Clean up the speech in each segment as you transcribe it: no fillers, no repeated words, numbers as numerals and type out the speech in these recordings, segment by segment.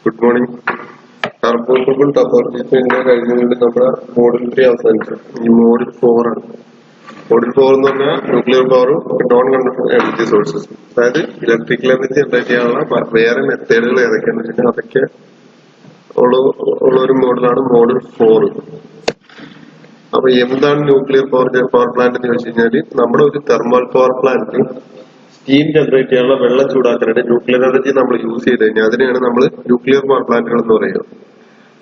Good morning. കാർബോർബിൾ ടോപ്പോളജിന്റെ കഴിഞ്ഞുകൊണ്ട് നമ്മുടെ model 3 അവസാനിച്ചു. ഈ മോഡൽ 4 ആണ്. മോഡൽ 4 എന്ന് പറഞ്ഞാൽ ന്യൂക്ലിയർ പവറും നോൺ കണ്ടക്ടർ എനർജി സോഴ്സസ്, അതായത് ഇലക്ട്രിക്കൽ എനർജി ജനറേറ്റ് ചെയ്യാനുള്ള വേറെ മെത്തേഡുകൾ ഏതൊക്കെയാന്ന് വെച്ചാൽ അതൊക്കെ ഉള്ള ഒരു മോഡലാണ് മോഡൽ 4. അപ്പൊ എന്താണ് ന്യൂക്ലിയർ പവർ പ്ലാന്റ് എന്ന് ചോദിച്ചു കഴിഞ്ഞാല്, നമ്മുടെ ഒരു thermal power plant steam generate ചെയ്യാനുള്ള വെള്ളം ചൂടാക്കാനായിട്ട് ന്യൂക്ലിയർ എനർജി നമ്മൾ യൂസ് ചെയ്ത് കഴിഞ്ഞാൽ അതിനെയാണ് നമ്മൾ ന്യൂക്ലിയർ പവർ പ്ലാന്റുകൾ എന്ന് പറയുന്നത്.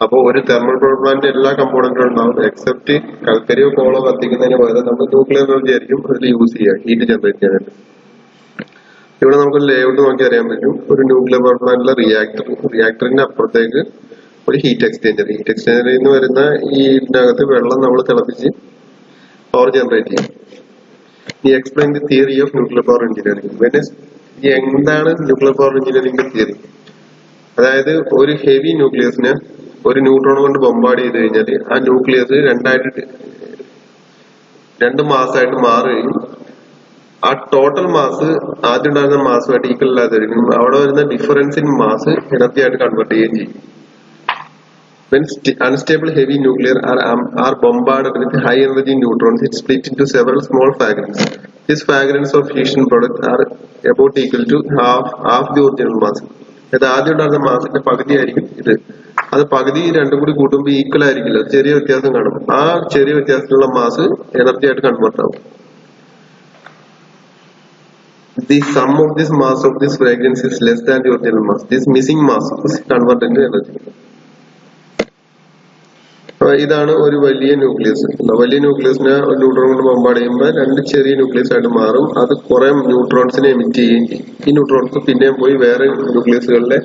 അപ്പോൾ ഒരു തെർമൽ പവർ പ്ലാന്റ് എല്ലാ കമ്പോണന്റും ഉണ്ടാവും, എക്സെപ്റ്റ് കൽക്കരിയോ കോളോ കത്തിക്കുന്നതിന് പകരം നമ്മൾ ന്യൂക്ലിയർ എനർജി ആയിരിക്കും അതിൽ യൂസ് ചെയ്യുക ഹീറ്റ് ജനറേറ്റ് ചെയ്യാനായിട്ട്. ഇവിടെ നമുക്ക് ലേഔട്ട് നോക്കി അറിയാൻ പറ്റും. ഒരു ന്യൂക്ലിയർ പവർ പ്ലാന്റിലെ റിയാക്ടറിന്റെ അപ്പുറത്തേക്ക് ഒരു ഹീറ്റ് എക്സ്ചേഞ്ചറിൽ നിന്ന് വരുന്ന ഈ ഇതിനകത്ത് വെള്ളം നമ്മൾ തിളപ്പിച്ച് പവർ ജനറേറ്റ് ചെയ്യും. ഈ explain the theory of nuclear power engineering. എന്താണ് ന്യൂക്ലിയർ പവർ എഞ്ചിനീയറിംഗിന്റെ തിയറി? അതായത് ഒരു ഹെവി ന്യൂക്ലിയസിനെ ഒരു ന്യൂട്രോൺ കൊണ്ട് ബോംബാർഡ് ചെയ്ത് കഴിഞ്ഞാൽ ആ ന്യൂക്ലിയസ് 2 മാസമായിട്ട് മാറുകയും ആ ടോട്ടൽ മാസ് ആദ്യം ഉണ്ടായിരുന്ന മാസുമായിട്ട് ഈക്വൽ അല്ലാതായിരിക്കും. അവിടെ വരുന്ന ഡിഫറൻസ് ഇൻ മാസ് എനർജി ആയിട്ട് കൺവേർട്ട് ചെയ്യുകയും ചെയ്യും. When unstable heavy nuclear are bombarded with high energy neutrons, it split into several small fragments. These fragments of fusion products are about equal to half the original mass. ഇത് ആദ്യം ഉണ്ടായിരുന്ന മാസിന്റെ പകുതി ആയിരിക്കും ഇത്. അത് പകുതി രണ്ടും കൂടി കൂട്ടുമ്പോൾ ഈക്വൽ ആയിരിക്കില്ല, ചെറിയ വ്യത്യാസം കാണും. ആ ചെറിയ വ്യത്യാസത്തിലുള്ള മാസ് എനർജി ആയിട്ട് കൺവേർട്ട് ആവും. The sum of this mass of this fragments is less than the original mass. This missing mass is converted into energy. ഇതാണ് ഒരു വലിയ ന്യൂക്ലിയസ്. വലിയ ന്യൂക്ലിയസിനെ ന്യൂട്രോൺ കൊണ്ട് ബോംബാർഡ് ചെയ്യുമ്പോൾ 2 ചെറിയ ന്യൂക്ലിയസ് ആയിട്ട് മാറും. അത് കുറെ ന്യൂട്രോൺസിനെ എമിറ്റ് ചെയ്യുകയും ചെയ്യും. ഈ ന്യൂട്രോൺസ് പിന്നെയും പോയി വേറെ ന്യൂക്ലിയസുകളിലെ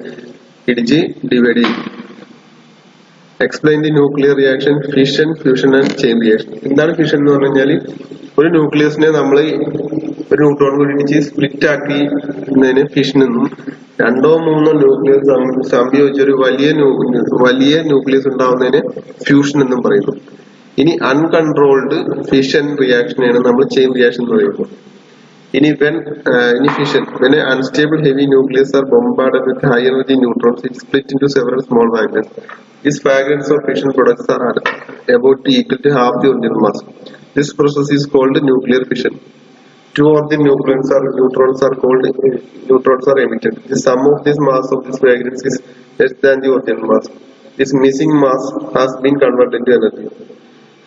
ഇടിച്ച് ഡിവൈഡ് ചെയ്യും. Explain the nuclear reaction, fission, fusion and chain reaction. എന്താണ് ഫിഷൻ എന്ന് പറഞ്ഞു കഴിഞ്ഞാൽ, ഒരു ന്യൂക്ലിയസിനെ നമ്മൾ ഒരു ന്യൂട്രോൺ കൂടി ഇടിച്ച് സ്പ്ലിറ്റ് ആക്കി ഫിഷൻ എന്നും, 2 or 3 ന്യൂക്ലിയസ് സംയോജിച്ച് ഒരു വലിയ ന്യൂക്ലിയസ് ഉണ്ടാവുന്നതിന് ഫ്യൂഷൻ എന്നും പറയുന്നു. ഇനി അൺകൺട്രോൾഡ് ഫിഷൻ റിയാക്ഷനെയാണ് നമ്മൾ ചെയിൻ റിയാക്ഷൻ എന്ന് പറയുന്നത്. ഇനി fission, when unstable heavy nucleus are bombarded with high energy neutrons, it split into several small fragments. These fragments of fission products are about equal to half the original mass. This process is called nuclear fission. 2 of the neutrons are emitted. The sum of this mass of these fragments is less than the original mass. This missing mass has been converted into energy.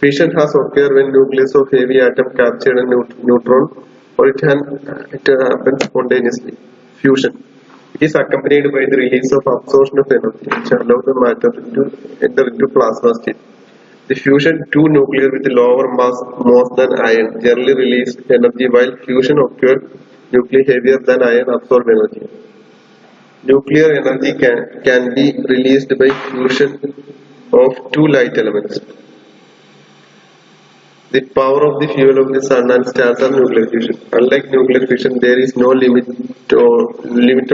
Fission has occurred when nucleus of heavy atom captured a neutron, or it happens spontaneously. Fusion. It is accompanied by the release of absorption of energy, which allows the matter to enter into plasma state. The fusion 2 nuclei with lower mass than iron generally release energy, while fusion occurred nuclei heavier than iron absorb energy. Nuclear energy can be released by fusion of 2 light elements. The power of the fuel of the sun and stars are nuclear fusion. Unlike nuclear fission, there is no limit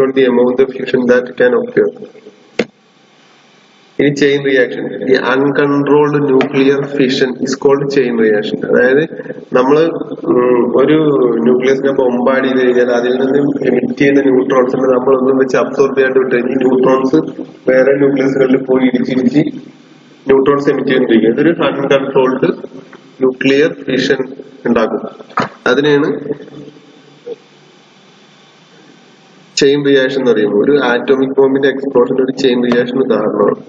on the amount of fusion that can occur. ഇനി chain reaction. ഈ uncontrolled nuclear fission is called chain reaction. അതായത് നമ്മൾ ഒരു ന്യൂക്ലിയസിനെ bombard ചെയ്ത് കഴിഞ്ഞാൽ അതിൽ നിന്ന് emit ചെയ്യുന്ന ന്യൂട്രോൺസിനെ നമ്മളൊന്നും വെച്ച് അബ്സോർബ് ചെയ്യാണ്ട് വിട്ട് കഴിഞ്ഞാൽ ന്യൂട്രോൺസ് വേറെ ന്യൂക്ലിയസുകളിൽ പോയി ഇടിച്ചിടിച്ച് ന്യൂട്രോൺസ് എമിറ്റ് ചെയ്തുകൊണ്ടിരിക്കും. ഇതൊരു അൺകൺട്രോൾഡ് ന്യൂക്ലിയർ ഫിഷൻ ഉണ്ടാക്കും. അതിനെയാണ് ചെയിൻ റിയാക്ഷൻ എന്ന് പറയുമ്പോൾ. ഒരു ആറ്റോമിക് ബോംബിന്റെ എക്സ്പ്ലോഷൻ ഒരു ചെയിൻ റിയാക്ഷൻ ഉദാഹരണമാണ്.